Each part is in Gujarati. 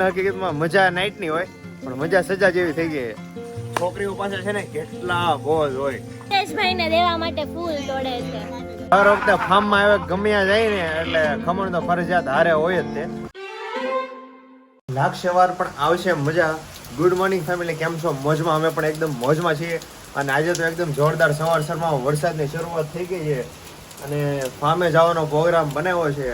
ને હકીકતમાં મજા નાઈટની હોય પણ મજા સજા જેવી થઈ ગઈ. છોકરીઓ પાસે છે ને કેટલા બોલ હોય. ભાઈ ને દેવા માટે ફૂલ તોડે છે. દર વખતે ફાર્મમાં આવે ગમ્યા જાય ને એટલે ખમણ તો ફરજિયાત હારે હોય જ તે. લાગશે વાર પણ આવશે મજા. ગુડ મોર્નિંગ ફેમિલી, કેમ છો? મોજમાં? અમે પણ એકદમ મોજમાં છીએ અને આજે તો એકદમ જોરદાર સવારમાં વરસાદની શરૂઆત થઈ ગઈ છે અને ફાર્મે જવાનો પ્રોગ્રામ બનાવ્યો છે.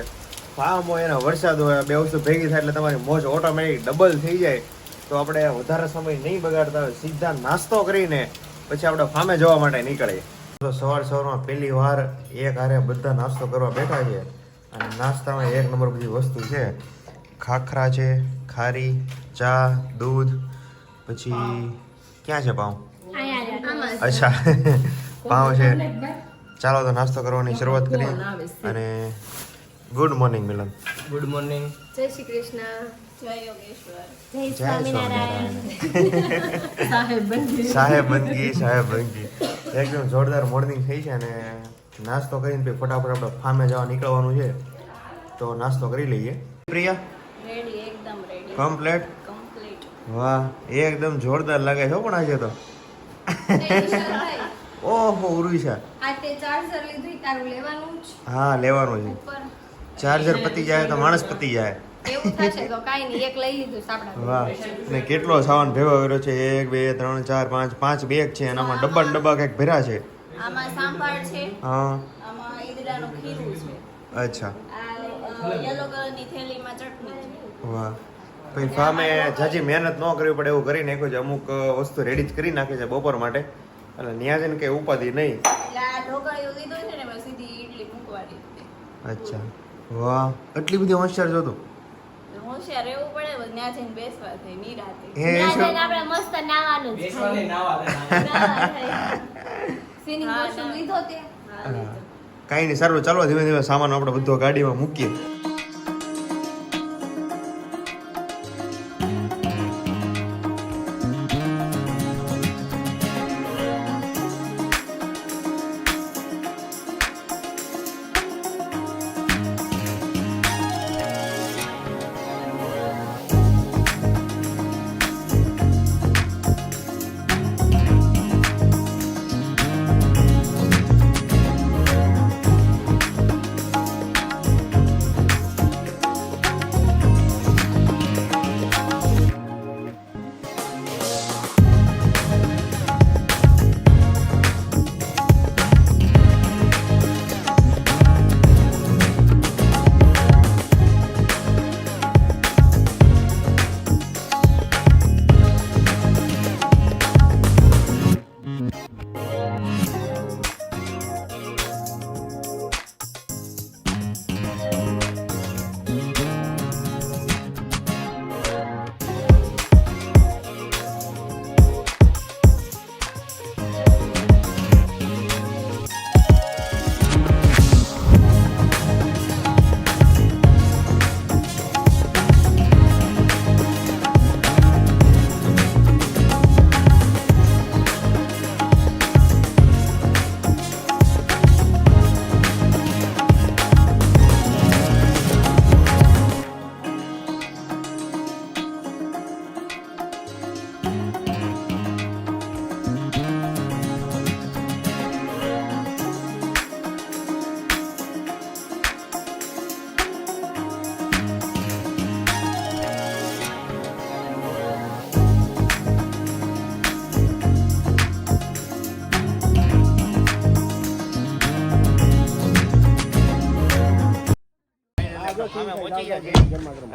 ફાર્મ હોય અને વરસાદ હોય, બે વસ્તુ ભેગી થાય એટલે તમારી મોજ ઓટોમેટિક ડબલ થઈ જાય. તો આપણે વધારે સમય નહીં બગાડતા હોય, સીધા નાસ્તો કરીને પછી આપણે ફાર્મે જવા માટે નીકળીએ. તો સવારમાં પહેલી વાર એક હારે બધા નાસ્તો કરવા બેઠા છે અને નાસ્તામાં એક નંબર બધી વસ્તુ છે. ખાખરા છે, ખારી, ચા, દૂધ, પછી ક્યાં છે પાઉં? અચ્છા પાઉં છે. ચાલો તો નાસ્તો કરવાની શરૂઆત કરીએ. અને good morning Milan. Good morning. જય શ્રી કૃષ્ણ. જય યોગેશ્વર. જય સ્વામિનારાયણ. સાહેબ બંદગી. એકદમ જોરદાર મોર્નિંગ થઈ છે અને નાસ્તો કરીને પછી ફટાફટ આપણે ફાર્મે જવા નીકળવાનું છે. તો નાસ્તો કરી લઈએ. પ્રિયા રેડી, એકદમ રેડી. કમ્પ્લીટ. વાહ, એકદમ જોરદાર લાગે છે પણ આજે તો. ઓહો ઉર્વિશા, આ તે ચાર્જર લીધું, તારું લેવાનું જ હા લેવાનું છે. ઉપર ચાર્જર પતી જાય તો માણસ પતી જાય. એવું થશે તો કાઈ નહીં, એક લઈ લીધું સાપડા. વાહ, ને કેટલો સામાન ભેગો કર્યો છે. 1 2 3 4 5 બેગ છે અને આમાં ડબ્બા ને ડબ્બા કંઈક ભર્યા છે. આમાં સાંભાર છે, હા આમાં ઈદડાનું ખીરું છે, અચ્છા આ યલો કલરની થેલીમાં ચટણી છે. વાહ. પછી ફાર્મે જાજી મહેનત ન કરવી પડે એવું કરી નાખ્યું છે. અમુક વસ્તુ રેડી જ કરી નાખી છે બપોર માટે એટલે ન્યા જઈને કઈ ઉપાધિ નહીં. એટલે આ ઢોકળીઓ લીધું છે ને બસ સીધી ઈડલી મૂકવાની છે. અચ્છા વાહ, એટલી બધી હોશિયાર જો તું. હોશિયાર રહેવું પડે, બસ ત્યાં જઈને બેસવા થાય નિરાતે. હે ત્યાં શું? જઈને આપણે મસ્ત નાવાનું જ બેસવાની છે. નાવા સ્વિમિંગ વોશરૂમ લીધો તે. હા. કાંઈ નહીં, સારું. ચાલો ધીમે ધીમે સામાન આપણે બધો ગાડીમાં મૂકીએ.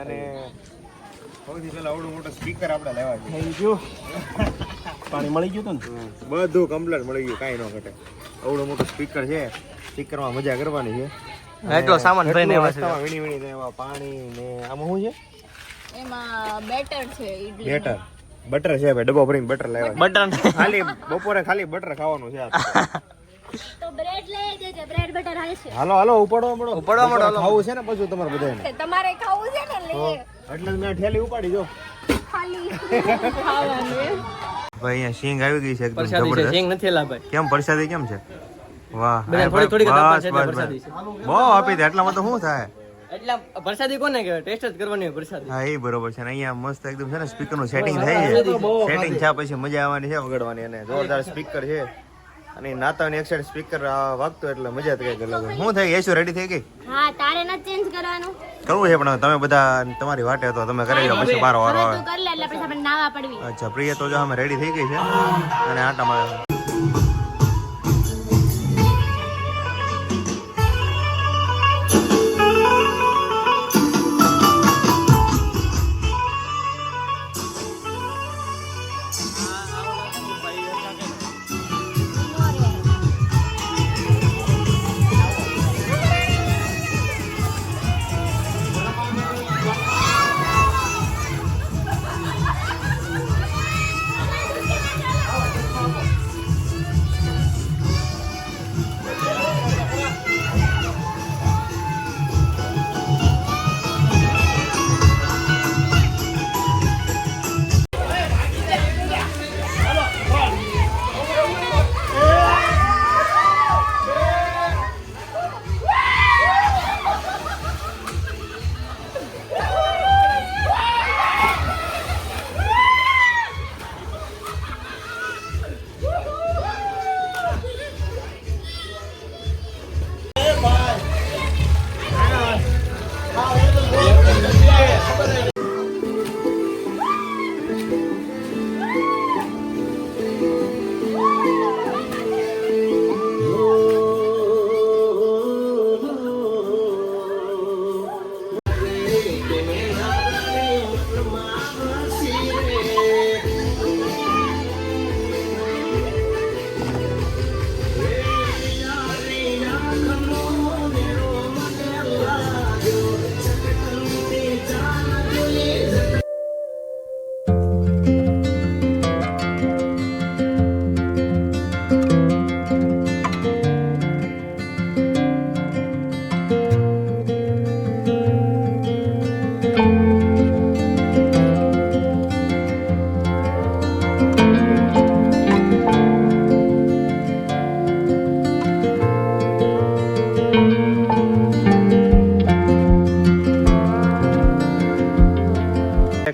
અને સૌથી પહેલા આવડું મોટું સ્પીકર આપણે લેવા છે. થઈ ગયું. પાણી મળી ગયું હતું ને? બધું કમ્પ્લીટ મળી ગયું, કાંઈ ન ઘટે. આવડું મોટું સ્પીકર છે. સ્પીકરમાં મજા કરવાની છે. એટલો સામાન ભરીને આવ્યા છે. રસ્તામાં વીણી ને એવા પાણી ને આમાં શું છે? એમાં બેટર છે ઈડલી. બેટર બટર છે ભાઈ, ડબ્બો ભરીને બટર લેવા. બટર ખાલી બપોરે ખાલી બટર ખાવાનું છે. તો બ્રેડ લઈ દેજે, બ્રેડ બટર હાલશે. હાલો હાલો ઉપાડવા મળો. ખાવું છે ને પછી તમારે બધાને. તમારે ખાવું છે ને લે. એટલે જ મેં ઠેલી ઉપાડી જો. ખાલી ખાવાનું એમ. ભાઈ અહીંયા સિંગ આવી ગઈ છે એકદમ પ્રસાદી છે, જબરદસ્ત. સિંગ નથી એલા ભાઈ. કેમ પ્રસાદી કેમ છે? વાહ, બધા થોડી થોડી બસ, આપવા છે બસ, એટલે પ્રસાદી બસ. છે. બહુ આપી દે એટલામાં તો શું થાય? એટલે વરસાદી કોને કહેવાય? ટેસ્ટ જ કરવાની હોય વરસાદી. હા એ બરોબર છે ને અહીંયા મસ્ત એકદમ છે ને સ્પીકર નું સેટિંગ થાય છે. સેટિંગ થયા પછી મજા આવવાની છે વગાડવાની અને જોરદાર સ્પીકર છે અને નાતાની એક સાઈડ સ્પીકર વાગતો એટલે મજા તો કઈક અલગ. શું થઈ યશુ રેડી થઈ ગઈ? હા તારે નથી ચેન્જ કરવાનું. કરવું છે પણ તમે બધા તમારી વાટે હતો તમે કરી લો પછી મારો વારો હવે આવે. તું કરી લે એટલે પછી આપણે નાવા પડવી. અચ્છા પ્રિય તો જો અમે રેડી થઈ ગઈ છે અને આટા મારે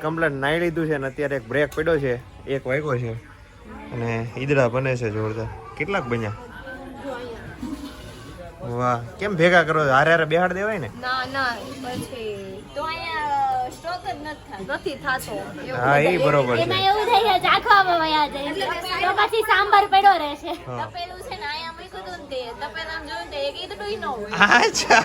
કમ્પ્લેટ નાઈ લીધું છે અને અત્યારે એક બ્રેક પડ્યો છે, એક વાગ્યો છે અને ઈદડા બને છે જોરદાર. કેટલાક બન્યા? વાહ, કેમ ભેગા કરો? હારે હારે બેહાડ દેવાય ને? ના ના પછી તો અહીંયા સ્ટોક જ નથી થાતો. હા એ બરોબર છે. એમાં એવું થઈ જાય ચાખવામાં વયા જાય તો પછી સાંભાર પડ્યો રહેશે. હા. તપેલું છે ને અહીંયા મૂક્યું હતું ને તે તપેલામાં જોયું ને તે એક ઈદડું ય ન હોય. અચ્છા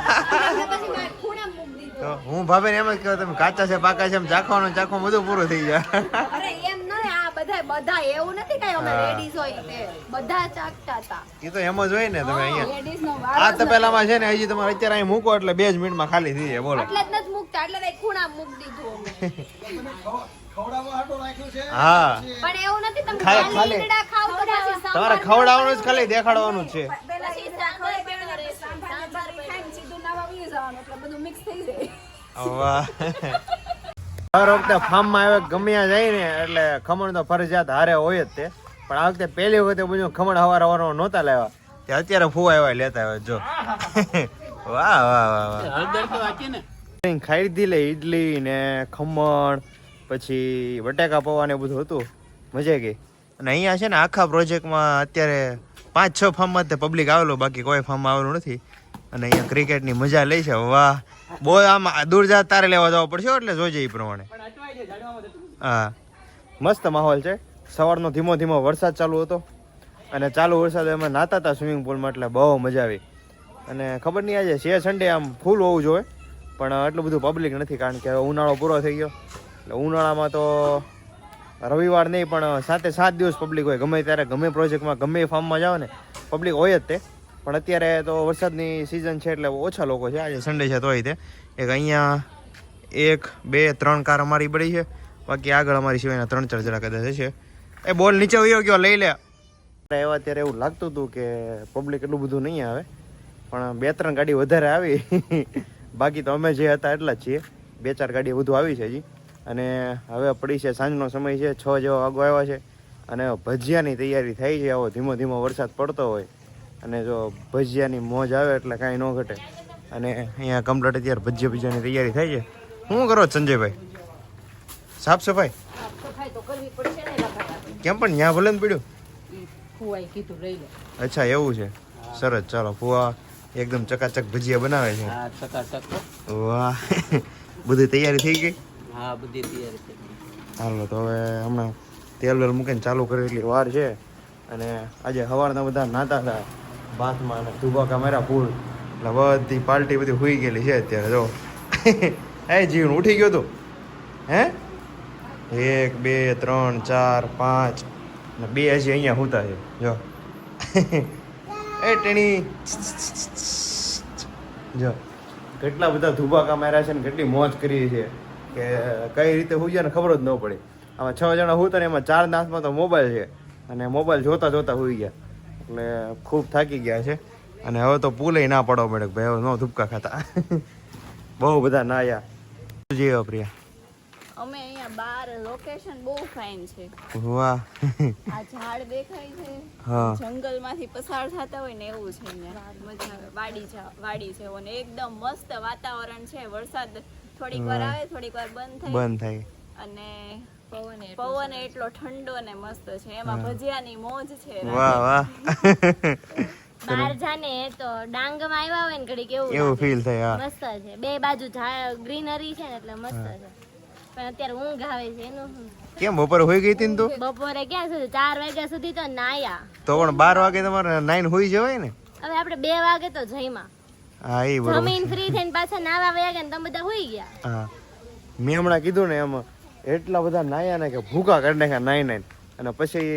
એટલે પછી મારે ખૂણે મૂકી દીધું. તો હું ભાભી ને એમ જ કહું તમે કાચા છે પાકા છે એમ ચાખવાનું ચાખવાનું બધું પૂરું થઈ જાય. અરે એમ નહીં, આ બધા એવું નથી કઈ અમે હા. લેડીઝ હોય તે બધા ચાખતા હતા. એ તો એમ જ હોય ને તમે અહીંયા લેડીઝ નો આ વારો જ તપેલામાં છે ને હજી તમારે અત્યારે અહીં મૂકો એટલે 2 જ મિનિટમાં ખાલી થઈ જાય. બોલો. એટલે જ નથી મૂકતા એટલે તો ખૂણા મૂકી દીધું અમે. હા પણ એવું નથી તમે ખાલી- ખાલી ઈદડા ખાવ તો પછી તમારે સાંભાર ખવડાવવાનું જ ખાલી દેખાડવાનું જ છે. પછી સાંભાર પડ્યો રહેશે. સાંભાર પડ્યો. સીધું નાવા વયું જવાનું એટલે બધું મિક્સ થઈ જાય. વાહ. દર વખતે ફાર્મમાં આવે ગમે ત્યાં જાય ને એટલે ખમણ તો ફરજિયાત હારે હોય જ તે, પણ આ વખતે પહેલી વખતે બધું ખમણ હવારવાનો નહોતા લાવ્યા તે અત્યારે ફૂવા એવા લેતા આવે જો. વાહ વાહ વાહ વાહ. ખાઈ લીધી લે ઈડલી ને ખમણ પછી બટાકા પૌવા ને બધું હતું, મજા ગઈ. અને અહીંયા છે ને આખા પ્રોજેક્ટમાં અત્યારે 5-6 ફાર્મમાં તે પબ્લિક આવેલો, બાકી કોઈ ફાર્મમાં આવેલું નથી. અને અહીંયા ક્રિકેટની મજા લે છે. વાહ, બહુ આમ દૂર જા તારે લેવા જવા પડશે એટલે જોજે એ પ્રમાણે. હા મસ્ત માહોલ છે. સવારનો ધીમો ધીમો વરસાદ ચાલુ હતો અને ચાલુ વરસાદ અમે નાતા હતા સ્વિમિંગ પુલમાં એટલે બહુ મજા આવી. અને ખબર નહીં આજે છે સન્ડે આમ ફૂલ હોવું જોઈએ પણ એટલું બધું પબ્લિક નથી કારણ કે ઉનાળો પૂરો થઈ ગયો એટલે ઉનાળામાં તો રવિવાર નહીં પણ 7 દિવસ પબ્લિક હોય. ગમે ત્યારે ગમે પ્રોજેક્ટમાં ગમે ફાર્મમાં જાઓ ને પબ્લિક હોય જ તે, પણ અત્યારે તો વરસાદની સિઝન છે એટલે ઓછા લોકો છે. આજે સન્ડે છે તોય તે એક અહીંયા 1, 2, 3 કાર અમારી પડી છે, બાકી આગળ અમારી સિવાયના 3-4 જણા કદાચ છે. એ બોલ નીચે વયો ગયો, લઈ લે. એવા ત્યારે એવું લાગતું હતું કે પબ્લિક એટલું બધું નહીં આવે પણ 2-3 ગાડી વધારે આવી. બાકી તો અમે જે હતા એટલા જ છીએ. 2-4 ગાડી વધુ આવી છે હજી. અને હવે પડી છે સાંજનો સમય છે, 6 જેવો વાગો આવ્યા છે અને ભજીયાની તૈયારી થઈ છે. આવો ધીમો ધીમો વરસાદ પડતો હોય અને જો ભજીયાની મોજ આવે એટલે કાંઈ ન ઘટે. અને અહીંયા કમ્પ્લીટ અત્યારે ભજીયાની તૈયારી થાય છે. શું કરો છો સંજયભાઈ? સાફ સફાઈ કેમ પણ ત્યાં ભલે ને પડ્યું? અચ્છા એવું છે, સરસ. ચાલો ફુવા એકદમ ચકાચક ભજીયા બનાવે છે. વાહ બધી તૈયારી થઈ ગઈ? હા, બધી તૈયારી થઈ ગઈ. હાલો તો હવે હમણાં તેલ વેલ મૂકીને ચાલુ કરે એટલી વાર છે. અને આજે સવારના બધા નાતા હતા બાથમાં અને ધુબાકા માર્યા ફૂલ, એટલે બધી પાર્ટી બધી હોઈ ગયેલી છે અત્યારે. જો હે જીવન ઉઠી ગયો તું? હે 1 2 3 4 5 ને 2 હજી અહીંયા હુતા છે. જો એ ટેણી જો કેટલા બધા ધુબાકા માર્યા છે ને કેટલી મોજ કરી છે કે કઈ રીતે હુઈ જાય ને ખબર જ ન પડી. આમાં 6 જણા હુતા ને એમાં 4 ના હાથમાં તો મોબાઈલ છે અને મોબાઈલ જોતા જોતા હુઈ ગયા, એટલે ખૂબ થાકી ગયા છે. અને હવે તો પુલે ના પડવા પડે ભાઈ, હવે ન ધુબકા ખાતા. બહુ બધા નાયા. જી પ્રિયા, અમે અહીંયા બહાર લોકેશન બહુ ફાઇન છે. વાહ આ ઝાડ દેખાય છે, હા જંગલમાંથી પસાર થતા હોય ને એવું છે અહીંયા. મજા આવે. વાડી છે અને એકદમ મસ્ત વાતાવરણ છે. વરસાદ થોડીક વાર આવે થોડીક વાર બંધ થાય અને પવન એટલો ઠંડો ને મસ્ત છે. એમાં ભજીયાની મોજ છે. વાહ વાહ બહાર જાને તો ડાંગમાં આવ્યા હોય ને ઘડી કેવું એવું ફીલ થાય. હા મસ્ત છે, બે બાજુ ગ્રીનરી છે ને એટલે મસ્ત છે. પણ અત્યારે ઊંઘ આવે છે એનું શું? કેમ બપોરે હોઈ ગઈ હતી ને તું? બપોરે ક્યાં સુધી 4 વાગ્યા સુધી તો નાયા. તો પણ 12 વાગે તમારે 9 હોઈ જવાય ને. હવે આપણે 2 વાગે તો જઈમાં હા એ બરોબર. જમીન ફ્રી થઈને પાછા નાવા વયા ગયા ને તમે બધા હોઈ ગયા. હા મેં હમણાં કીધું ને એમાં એટલા બધા નાયા ને કે ભૂકા કરી નાખ્યા નાઈ અને પછી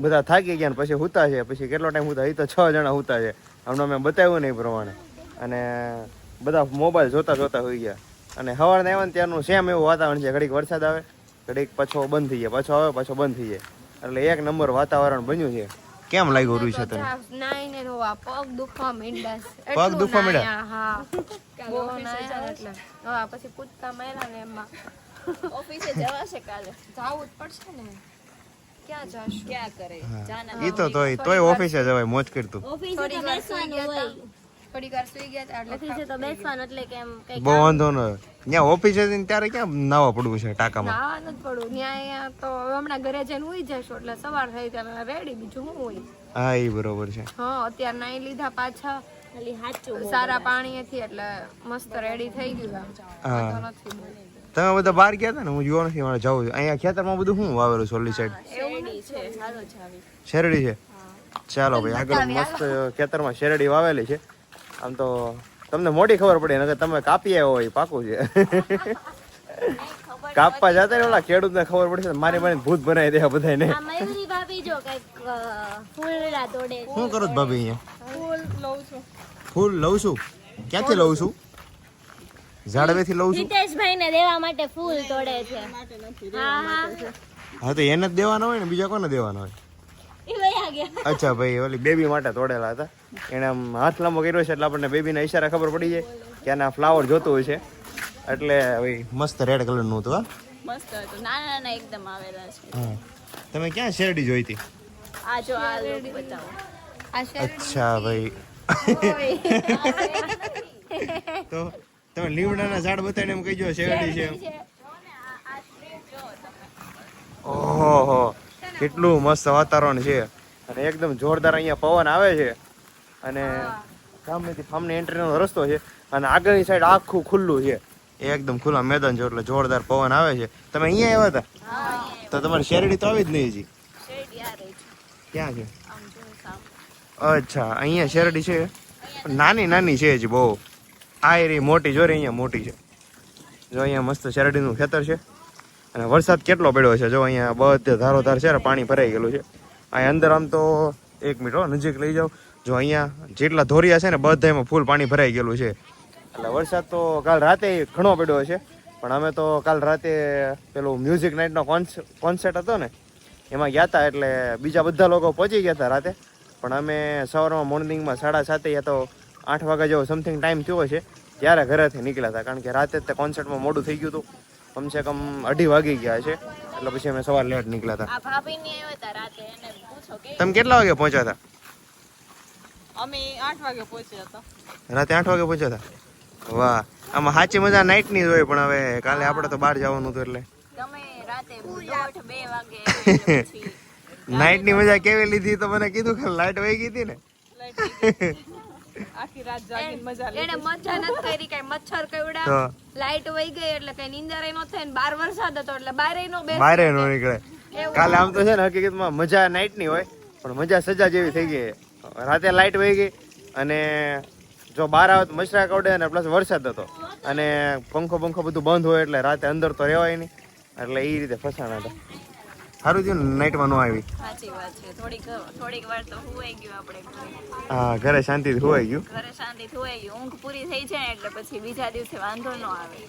બધા થાકી ગયા ને પછી હુતા છે. પછી કેટલો ટાઈમ હુતા? એ તો 6 જણા હુતા છે. હમણાં મેં બતાવ્યું ને એ પ્રમાણે. અને બધા મોબાઈલ જોતા જોતા હોઈ ગયા. અને સવારના આવ્યા ને ત્યારનું સેમ એવું વાતાવરણ છે. ઘડીક વરસાદ આવે, ઘડીક પાછો બંધ થઈ જાય, પાછો આવે પાછો બંધ થઈ જાય, એટલે એક નંબર વાતાવરણ બન્યું છે. કેમ લાગ્યું રૂઈ છે તને? નાઈને રોવા પગ દુખવા માંડ્યા છે. પગ દુખવા માંડ્યા? હા બહુ નાયા એટલે હા પછી કૂદકા માર્યા ને એમાં. ઓફિસે જવાશે કાલે? જાવું જ પડશે ને. ક્યાં જાશું? ક્યાં કરે? ઈ તો તોય ઓફિસે જવાય, મોજ કરતું. ઓફિસે તો બેસવાનું હોય, થોડીક વાર સુઈ ગયા હતા એટલે ઓફિસે તો બેસવાનું એટલે કેમ કઈ બહુ વાંધો ન હોય. ત્યાં ઓફિસે જઈને ત્યારે ક્યાં નાવા પડવું છે ટાંકામાં? નાવાનું જ પડું. ત્યાં તો હમણાં ઘરે જઈને ઉઈ જશું એટલે સવાર થઈ ત્યારે રેડી. બીજું શું હોય? હા એ બરોબર છે. હા અત્યારે નાઈ લીધા પાછા ખાલી હાચું સારા પાણીથી એટલે મસ્ત રેડી થઈ ગયું. હા નથી તમે બધા બહાર ગયા હતા ને? હું જોવા નથી, મારે જવું છે. અહીંયા ખેતરમાં બધું શું વાવેલું છે ઓલી સાઈડ? શેરડી છે. સારું છે આવી. શેરડી છે. ચાલો ભાઈ આગળ મસ્ત ખેતરમાં શેરડી વાવેલી છે. આમ તો તમને મોટી ખબર પડી, નકર તમે કાપી આવ્યો હોય પાકું છે. કાપવા જતા ને ઓલા ખેડૂતને ખબર પડશે મારી મને ભૂત બનાવી દે બધાને. આ મયુરી ભાભી જો કઈક ફૂલડા તોડે છે. શું કરો છો ભાભી અહીંયા? ફૂલ લઉં છું. ફૂલ લઉં છું? ક્યાંથી લઉં છું? ઝાડવેથી લઉં છું? હિતેશભાઈ ને દેવા માટે ફૂલ તોડે છે. હા હા હા તો એને જ દેવાના હોય ને, બીજા કોને દેવાના હોય? એ વયા ગયા. અચ્છા ભાઈ ઓલી બેબી માટે તોડેલા હતા. એને આમ હાથ લાંબો કર્યો છે એટલે આપણને બેબીના ઈશારા ખબર પડી જાય કે આના ફ્લાવર જોતું હોય છે. એટલે ભાઈ મસ્ત રેડ કલરનું હતું. હા મસ્ત હતું. નાના નાના એકદમ આવેલા છે. હા તમે ક્યાં શેરડી જોઈ હતી? આ જો આ લોક બતાવો. આ અચ્છા ભાઈ તો તમે લીમડાના ઝાડ બતાવીને એમ કહીજો શેરડી છે એમ. ઓહો કેટલું મસ્ત વાતાવરણ છે અને એકદમ જોરદાર અહીંયા પવન આવે છે. અને સામેથી ફાર્મની એન્ટ્રીનો રસ્તો છે અને આગળની સાઈડ આખું ખુલ્લું છે, એકદમ ખુલ્લા મેદાન છે, એટલે જોરદાર પવન આવે છે. તમે અહીંયા આવ્યા હતા તો તમારી શેરડી તો આવી જ નહીં હજી? ક્યાં છે? અચ્છા અહીંયા શેરડી છે, નાની નાની છે હજી બહુ. આ એરી મોટી જો રે અહીંયા મોટી છે. જો અહીંયા મસ્ત શેરડીનું ખેતર છે અને વરસાદ કેટલો પડ્યો છે. જો અહીંયા બધે ધારોધાર છે ને પાણી ભરાઈ ગયેલું છે. અહીંયા અંદર આમ તો 1 મિનિટ નજીક લઈ જાઓ. જો અહીંયા જેટલા ધોરિયા છે ને બધા એમાં ફૂલ પાણી ભરાઈ ગયેલું છે. એટલે વરસાદ તો કાલ રાતે ઘણો પડ્યો છે, પણ અમે તો કાલ રાતે પેલું મ્યુઝિક નાઇટનો કોન્સર્ટ હતો ને એમાં ગયા હતા, એટલે બીજા બધા લોકો પહોંચી ગયા હતા રાતે. પણ અમે સવારમાં મોર્નિંગમાં 7:30 યા તો 8 વાગ્યા જેવો સમથિંગ ટાઈમ થયો છે ત્યારે ઘરેથી નીકળ્યા હતા, કારણ કે રાતે તે કોન્સર્ટમાં મોડું થઈ ગયું હતું. કમસે કમ 2:30 વાગી ગયા છે, એટલે પછી અમે સવાર લેટ નીકળ્યા હતા. આ ભાભીને આવ્યા હતા રાતે, એને પૂછો કે તમે કેટલા વાગે પહોંચ્યા હતા? અમે 8 વાગે પહોંચ્યા હતા. રાતે 8 વાગે પહોંચ્યા હતા. વાહ, આમાં સાચી મજા નાઈટ ની જ હોય, પણ હવે કાલે આપણે તો બહાર જવાનું હતું એટલે તમે રાતે 1:30-2 વાગે એટલે પછી નાઈટ ની મજા કેવી લીધી તો મને કીધું કે લાઈટ વહી ગઈ હતી ને. આખી રાત જાગીને મજા એને મજા નથી કરી, કઈ મચ્છર કઈવડા, તો લાઈટ વહી ગઈ એટલે કઈ નીંદર ય નો થાય ને બાર વરસાદ હતો એટલે બારે નો બેસ. બહાર નો નીકળે. કાલે આમ તો છે ને હકીકતમાં મજા નાઈટ ની હોય, પણ મજા સજા જેવી થઈ ગઈ. રાતે લાઈટ વહી ગઈ અને જો બહાર આવે તો મચ્છરા કવડે અને પ્લસ વરસાદ હતો અને પંખો બધું બંધ હોય એટલે રાતે અંદર તો રહેવાય નહીં, એટલે એ રીતે ફસાણા હતા. સારું થયું ને નાઈટમાં ન આવી. સાચી વાત છે. થોડીક વાર તો હુવાઈ ગયું આપણે ઘરે. હા, ઘરે શાંતિથી હોવાઈ ગયું. ઘરે શાંતિથી હુવાઈ ગયું. ઊંઘ પૂરી થઈ જાય એટલે પછી બીજા દિવસે વાંધો ન આવે.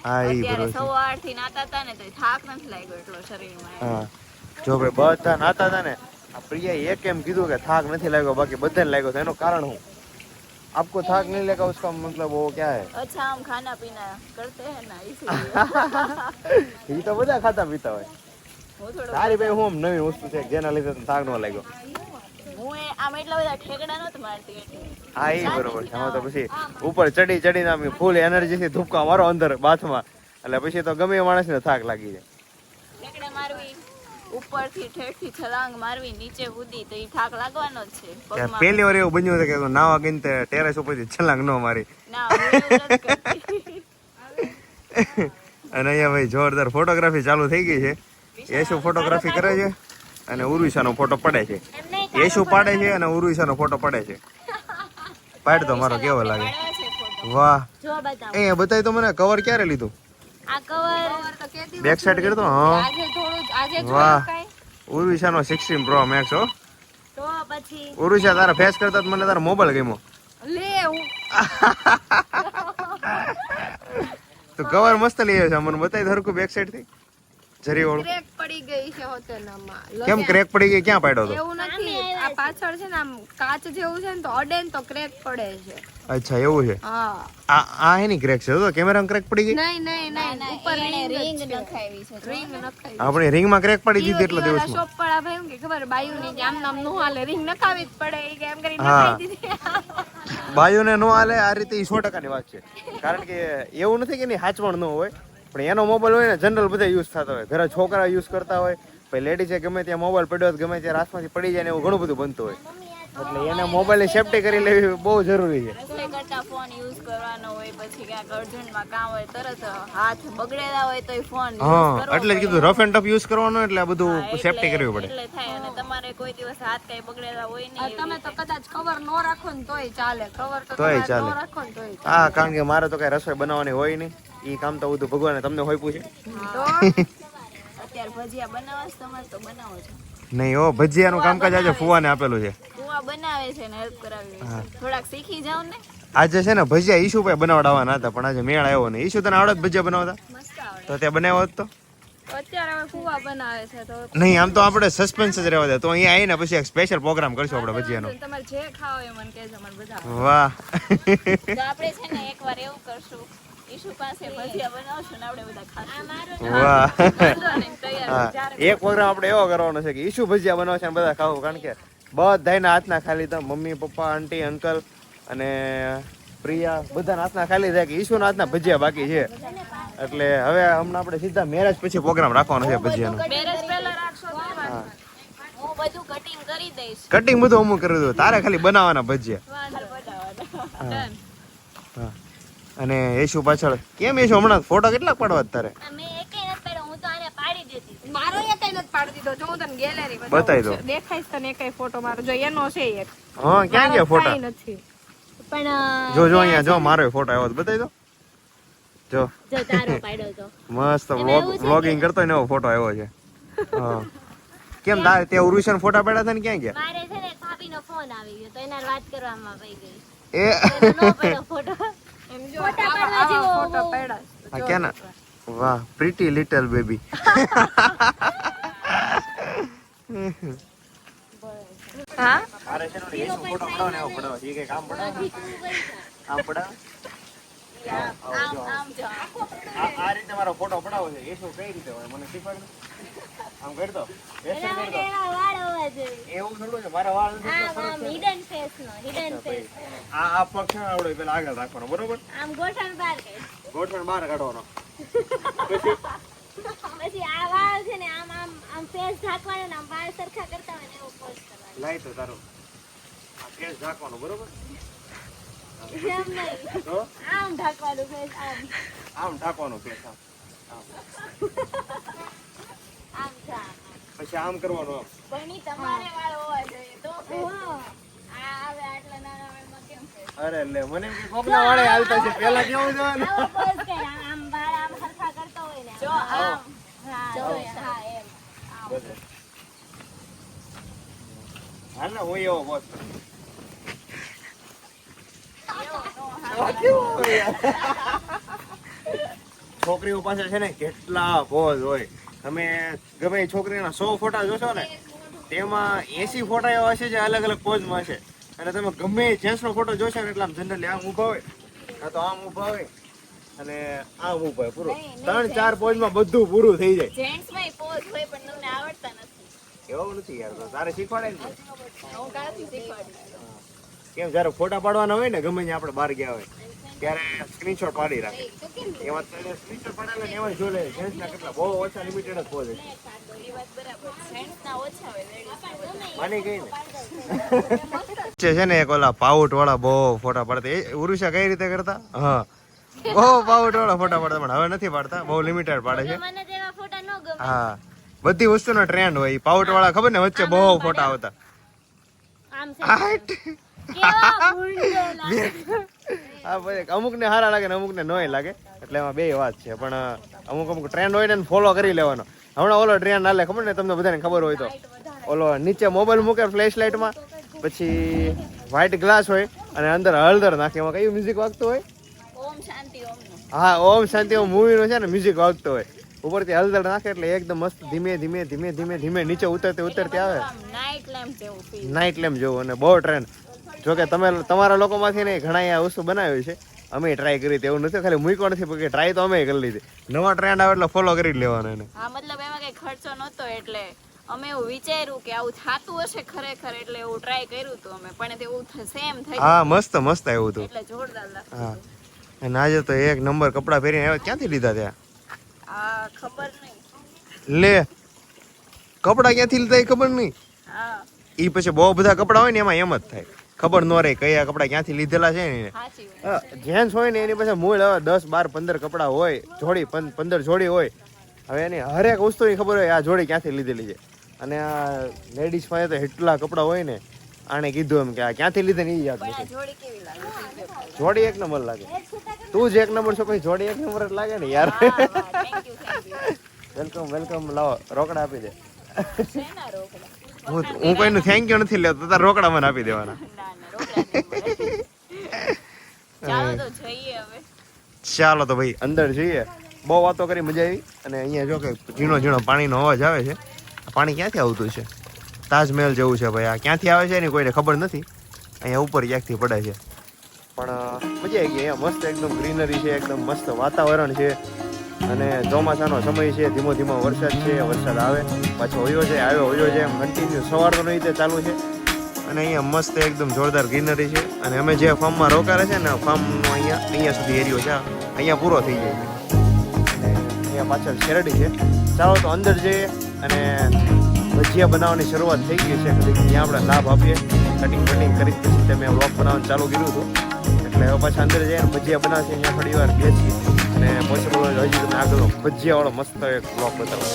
હા, એ અત્યારે બરોબર છે. 8:30 થી નાતા હતા ને તો થાક નથી લાગ્યો એટલો શરીરમાં. હા, જો ભાઈ બધા નાતા હતા ને, આ પ્રિયાએ એક એમ કીધું કે થાક નથી લાગ્યો, બાકી બધાને લાગ્યો. એનું કારણ શું? आपको थाक नहीं लगा उसका मतलब वो क्या है? अच्छा हम खाना पीना करते हैं ना इसीलिए. ये तो બધા ખાતા પીતા હોય. હું થોડો તારી ભાઈ હું નવી વસ્તુ છે જેના લીધે તને થાક ન લાગ્યો. હું આમ એટલા બધા ઠેકડા નહોત મારતી એટલે. હા, એ બરોબર છે. આમાં તો પછી ઉપર ચડીને આમ ફૂલ એનર્જી થી ધૂપકા મારો અંદર બાથમાં, એટલે પછી તો ગમે એ માણસને થાક લાગી જાય. ઠેકડા મારવી, ઉપરથી ઠેઠથી છલાંગ મારવી, નીચે કૂદી તો ઈ થાક લાગવાનો જ છે પગમાં. પહેલી વાર એવું બન્યું હતું કે નાવા ગઈને ટેરેસ ઉપરથી છલાંગ ન મારી. ના હું એવું નથી કરતી. અને અહીંયા ભાઈ જોરદાર ફોટોગ્રાફી ચાલુ થઈ ગઈ છે. યેશુ ફોટોગ્રાફી કરે છે અને ઉર્વિશાનો ફોટો પડે છે. યેશુ પાડે છે અને ઉર્વિશાનો ફોટો પડે છે. પાડ તો મારો કેવો લાગે. પાડવા છે ફોટો. વાહ, જો બતાવો એ બતાવી તો મને. કવર ક્યારે લીધું? આ કવર તો કેતી બેક સાઈડ કરતો. હા, આજે વાહ, જોયું કાંઈ? ઉર્વિશાનો 16 Pro Max હો. તો પછી ઉર્વિશા તારા ફેસ કરતા મને તારો મોબાઈલ ગમ્યો. લે હું તો કવર મસ્ત લઈ આવ્યો છે. મને બતાવી ધરકું બેક સાઈડ થી જરી ઓળું. ક્રેક પડી ગઈ છે હોટેલમાં. કેમ ક્રેક પડી ગઈ? ક્યાં પાડ્યો તો? એવું નથી, આ પાછળ છે ને આમ કાચ જેવું છે ને તો અડે ને તો ક્રેક પડે છે. અચ્છા, એવું છે. હા, આ એની ક્રેક છે તો કેમેરામાં ક્રેક પડી ગઈ. નહીં ઉપર રિંગ નખાવી છે. રિંગ નખાવી. આપણે રિંગમાં ક્રેક પડી દીધી એટલા દિવસમાં. શોપ પર આ ભાઈ એમ કે ખબર બાયુની કે આમ નામ નો હાલે, રિંગ નખાવી જ પડે ઈ કે એમ કરીને હા. નખાવી દીધી. બાયુને નો હાલે આ રીતે, એ 100%ની વાત છે. કારણ કે એવું નથી કે એની હાચવણ ન હોય, પણ એનો મોબાઈલ હોય ને જનરલ બધા યુઝ થતા હોય. ઘરે છોકરા યુઝ કરતા હોય, પછી લેડીઝે ગમે ત્યાં મોબાઈલ પડ્યો હોય, ગમે ત્યાં હાથમાંથી પડી જાય ને એવું ઘણું બધું બનતું હોય. એટલે એને મોબાઈલની સેફટી કરી લેવી બહુ જરૂરી છે. રસ્તે કરતા ફોન યુઝ કરવાનો હોય, પછી ક્યાંક અર્જન્ટમાં કામ હોય, તરત હાથ બગડેલા હોય તો ફોન હા, એટલે જ કીધું રફ એન્ડ ટફ યુઝ કરવાનો, એટલે આ બધું સેફટી કરવી પડે. એટલે થાય. અને તમારે કોઈ દિવસ હાથ કઈ બગડેલા હોય નહીં. તમે તો કદાચ કવર નો રાખો ને તોય ચાલે. કવર તો તોય તમારે ચાલે. નો રાખો ને તોય હા, કારણ કે મારે તો કઈ રસોઈ બનાવવાની હોય નહીં. એ કામ તો બધું ભગવાને તમને હોય પૂછે. તો અત્યારે ભજીયા બનાવો છો તમારે તો બનાવો છો. નહીં હો, ભજીયાનું કામકાજ આજે ફુવાને આપેલું છે. કુવા બનાવે છે ને હેલ્પ કરાવી છે. થોડાક શીખી જાવ ને. આજે છે ને ભજીયા ઈશુ ભાઈ બનાવડાવવાના હતા, પણ આજે મેળ આવ્યો નહીં. ઈશુ તને આવડે ભજીયા બનાવતા? મસ્ત આવડે. તો ત્યાં બનાવ્યો હોત તો અત્યારે હવે કુવા બનાવે છે તો નહીં. આમ તો આપણે સસ્પેન્સ જ રહેવા દે. તો અહીંયા આવીને પછી એક સ્પેશિયલ પ્રોગ્રામ કરશું આપણે ભજીયાનો. તમારે જે ખાવ એ મને કહેજો, મને બધા. વાહ. તો આપણે છે ને એકવાર એવું કરશું, ઈશુ પાસે ભજીયા બનાવશું ને આપણે બધા ખાશું. વાહ. વાંધો નહીં, તૈયાર હા, જ્યારે એક પ્રોગ્રામ આપણે એવો કરવાનો છે કે ઈશુ ભજીયા બનાવે છે અને બધા ખાવું. કારણ કે બધાના હાથના ખાલી તો મમ્મી પપ્પા આંટી અંકલ અને પ્રિયા બધાના હાથના ખાલી થાય કે ઈશુના હાથના ભજીયા બાકી છે. એટલે હવે હમણાં આપણે સીધા મેરેજ પછી પ્રોગ્રામ રાખવાનો છે ભજીયાનો. મેરેજ પહેલા રાખશો તો વાંધો નહીં. હું બધું કટિંગ કરી દઈશ. કટિંગ બધું અમુક કરી દઉં, તારે ખાલી બનાવવાના ભજીયા. વાંધો નહીં. હા. અને યેશુ પાછળ કેમ? યેશુ હમણાં ફોટો કેટલા પાડવા તારે? અમે એકેય નથી પડ્યો, હું તો આને પાડી દેતી. મારો એક નથી પાડી દીધો. જો હું તને ગેલેરી બતાવી દો. દેખાઈશ તને એકય ફોટો મારો. જો એનો છે એક. હા, ક્યાં ગયા ફોટા? કાંઈ નથી. પણ જો અહીંયા જો મારો ફોટો આવ્યો બતાવી દો. જો જો તારો પાડ્યો તો મસ્ત એમાં એવું છે કે- વ્લોગિંગ કરતો હોય ને એવો ફોટો આવ્યો છે. હા, કેમ તારે ત્યાં ઉર્વિશન ફોટા પડ્યા હતા ને ક્યાં ગયા? મારે છે ને ભાભીનો ફોન આવી ગયો તો એના વાત કરવામાં વહી ગઈ. એ એનો નો પડ્યો ફોટો. એમ જો ફોટા આ- પાડવા આ જેવો ફોટો બહુ. પાડ્યા છે. હા, ક્યાં ના? વાહ, પ્રીટી લિટલ બેબી. હા મારે છે ને યેશુ ફોટો પડાવો ને એવો પડાવો. એ કે કામ પડાવો. આમ પડાવો. આમ આમ જો આ રીતે મારો ફોટો પડાવો છે. યેશુ કઈ રીતે હોય મને શીખવાડ. આમ કરી દો એના માટે એવા વાળ હોવા જોઈએ. એવું થોડું છે મારા વાળ નથી એટલો આમ ફરક આમ છે. હિડન ફેસ નો હિડન ફેસ. આ પગ છે ને આવડે પેલા આગળ રાખવાનો બરોબર આમ ગોઠણ બહાર કરી. ગોઠણ બહાર કાઢવાનો પછી આ વાળ છે ને આમ આમ આમ ફેસ ઢાંકવાનો ને આમ વાળ સરખા કરતા હોય ને એવો પોઝ કરવાનો. લાઈ તો તારો આ કેસ રાખવાનો બરોબર એમ નહીં. તો આમ ઢાંકવાનું ફેસ આમ આમ ઢાંકવાનો કેસ આમ આમ છે આમ. પછી આમ કરવાનું આમ પણ ઈ તમારે વાળ હોવા જોઈએ તો હા. આ આવે આટલા નાના વાળમાં કેમ છે અરે લે મને એમ કે કોકના વાળે હાલતા છે પેલા કેવું જવાનું આવો પોઝ કર આમ વાળ આમ સરખા કરતા હોય ને જો આમ. આમ હા જો હા એમ. બધે હાલ ને હું એવો બોસ છોકરીઓ પાસે છે ને કેટલા પોઝ હોય તમે ગમે એ છોકરીના 100 ફોટા જોશો ને તેમાં 80 ફોટા એવા હશે જે અલગ અલગ પોઝમાં હશે અને તમે ગમે એ જેન્ટ્સનો ફોટો જોશો ને એટલે આમ જનરલી આમ ઊભા હોય કાં તો આમ ઊભા હોય અને આમ ઊભા હોય પૂરું નહીં, 3-4 પોઝમાં બધું પૂરું થઈ જાય જેન્ટ્સમાં પોઝ હોય પણ તમને આવડતા નથી એવું નથી યાર તો તારે શીખવાડે ને હું કાલથી શીખવાડું કેમ જ્યારે ફોટા પાડવાના હોય ને ગમે ત્યાં આપણે બહાર ગયા હોય ત્યારે સ્ક્રીનશોટ પાડી રાખે એમાં સ્ક્રીનશોટ પાડેલા ને એમાં જોઈ લે જેન્ટ્સના કેટલા બહુ ઓછા લિમિટેડ જ પોઝ એ વાત બરાબર જેન્ટ્સના ઓછા હોય લેડીઝના વધારે માની ગઈ ને છે ને એક ઓલા પાઉટ વાળા બહુ ફોટા પાડતા એ ઉરુષા કઈ રીતે કરતા હા બહુ પાઉટ વાળા ફોટા પાડતા પણ હવે નથી પાડતા બહુ લિમિટેડ પાડે છે મને તેવા ફોટા ન ગમે. હા બધી વસ્તુનો ટ્રેન્ડ હોય પાઉટ વાળા ખબર ને વચ્ચે બહુ ફોટા આવતા આમ છે કેવા ભૂંડો લાગે. હા ભાઈ અમુક ને સારા લાગે ને અમુક ને નોય લાગે એટલે એમાં બે વાત છે પણ અમુક ટ્રેન્ડ હોય ને ફોલો કરી લેવાનો હમણાં ઓલો ટ્રેન્ડ હાલે ખબર ને તમને બધાને ખબર હોય તો ઓલો નીચે મોબાઈલ મૂકે ફ્લેશ લાઇટમાં પછી વ્હાઈટ ગ્લાસ હોય અને અંદર હળદર નાખે એમાં કયું મ્યુઝિક વાગતું હોય ઓમ શાંતિ ઓમનું હા ઓમ શાંતિ ઓમ મૂવીનો છે ને મ્યુઝિક વાગતો હોય ઉપરથી હળદર નાખે એટલે એકદમ મસ્ત ધીમે ધીમે ધીમે ધીમે ધીમે નીચે ઉતરતી આવે આમ નાઇટ લેમ્પ જેવું ફીલ નાઇટ લેમ્પ જેવું અને બહુ ટ્રેન્ડ જોકે તમે તમારા લોકોમાંથી ને ઘણા આ વસ્તુ બનાવી છે અમે ટ્રાય કરી હતી એવું નથી ખાલી મૂક્યો નથી પણ ટ્રાય તો અમે કરી લીધી નવા ટ્રેન્ડ આવે એટલે ફોલો કરી જ લેવાનો એને હા મતલબ એમાં કઈ ખર્ચો નહોતો એટલે અમે એવું વિચાર્યું કે આવું થાતું હશે ખરેખર એટલે એવું ટ્રાય કર્યું હતું અમે પણ તેવું સેમ થઈ હા મસ્ત મસ્ત આવ્યું હતું એટલે જોરદાર લાગતું હા અને આજે તો એક નંબર કપડાં પહેરીને આવ્યા ક્યાંથી લીધા ત્યાં આ ખબર નહીં લે કપડાં ક્યાંથી લીધા એ ખબર નહીં હા એ પછી બહુ બધા કપડાં હોય ને એમાં એમ જ થાય ખબર ન રહે કયા કપડાં ક્યાંથી લીધેલા છે ને સાચી વાત જેન્ટ્સ હોય ને એની પાસે મૂળ હવે 10-12-15 કપડાં હોય જોડી 15 જોડી હોય હવે એની હરેક વસ્તુની ખબર હોય આ જોડી ક્યાંથી લીધેલી છે અને આ લેડીઝ પાસે તો એટલા કપડાં હોય ને આણે કીધું એમ કે આ ક્યાંથી લીધે ને એ યાદ પણ આ નથી જોડી કેવી લાગે જોડી એક નંબર લાગે તું જ એક નંબર છો કોઈ જોડી એક નંબર જ લાગે ને યાર થેન્ક યુ વેલકમ વેલકમ લાવો રોકડા આપી દે શેના રોકડા હું કોઈનું થેન્ક યુ નથી લેતો તાર રોકડા મને આપી દેવાના ના રોકડા નહીં મળે. ચાલો તો જઈએ હવે ચાલો તો ભાઈ અંદર જઈએ બહુ વાતો કરી મજા આવી અને અહીંયા જો કે ઝીણો ઝીણો પાણીનો અવાજ આવે છે આ પાણી ક્યાંથી આવતું છે તાજમહેલ જેવું છે ભાઈ આ ક્યાંથી આવે છે એની કોઈને ખબર નથી અહીંયા ઉપર ક્યાંકથી પડે છે પણ મજા આવી ગઈ અહીંયા મસ્ત એકદમ ગ્રીનરી છે એકદમ મસ્ત વાતાવરણ છે અને ચોમાસાનો સમય છે ધીમો ધીમો વરસાદ છે વરસાદ આવે પાછો હોયો જાય આવ્યો હોયો જાય એમ કન્ટિન્યુ સવારનો રીતે ચાલુ છે અને અહીંયા મસ્ત એકદમ જોરદાર ગ્રીનરી છે અને અમે જે ફાર્મમાં રોકાયા છે ને ફાર્મનો અહીંયા સુધી એરિયો છે અહીંયા પૂરો થઈ જાય છે અને અહીંયા પાછળ શેરડી છે ચાલો તો અંદર જઈએ અને ભજીયા બનાવવાની શરૂઆત થઈ ગઈ છે ત્યાં આપણે લાભ આપીએ કટિંગ કરી પછી તમે વ્લોગ બનાવવાનું ચાલુ કર્યું હતું એટલે હવે પાછા અંદર જઈએ ભજીયા બનાવશે અહીંયા થોડી વાર બેસીએ અને પોસિબલ હોય હજી તમે આગળ ભજીયાવાળો મસ્ત એક વ્લોગ બતાવો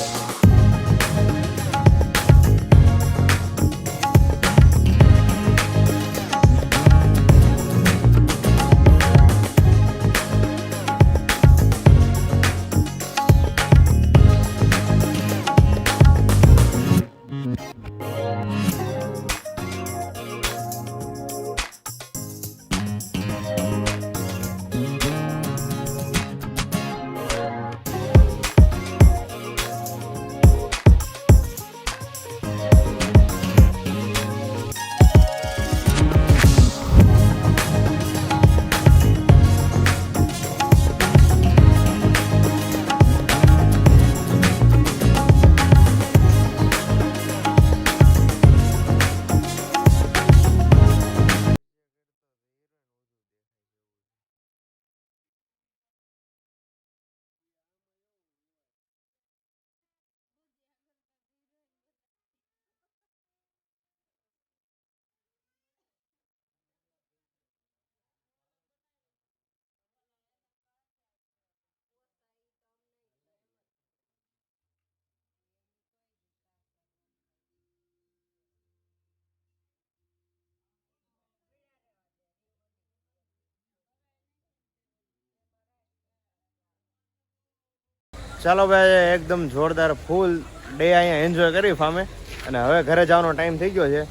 ચાલો ભાઈ એકદમ જોરદાર ફૂલ ડે અહીંયા એન્જોય કરી ફામે અને હવે ઘરે જવાનો ટાઈમ થઈ ગયો છે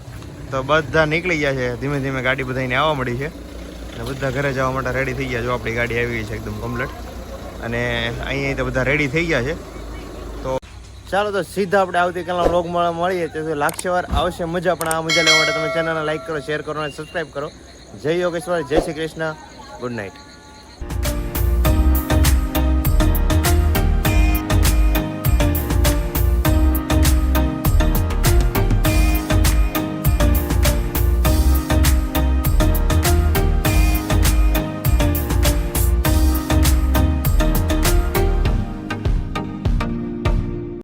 તો બધા નીકળી ગયા છે ધીમે ધીમે ગાડી બધાને આવવા મળી છે અને બધા ઘરે જવા માટે રેડી થઈ ગયા જો આપણી ગાડી આવી ગઈ છે એકદમ કમ્પ્લીટ અને અહીંયા તો બધા રેડી થઈ ગયા છે તો ચાલો તો સીધા આપણે આવતીકાલના વ્લોગમાં મળીએ તો લાગશે વાર આવશે મજા પણ આ મજા લેવા માટે તમે ચેનલને લાઈક કરો શેર કરો અને સબસ્ક્રાઈબ કરો જય યોગેશ્વર જય શ્રી કૃષ્ણ ગુડ નાઇટ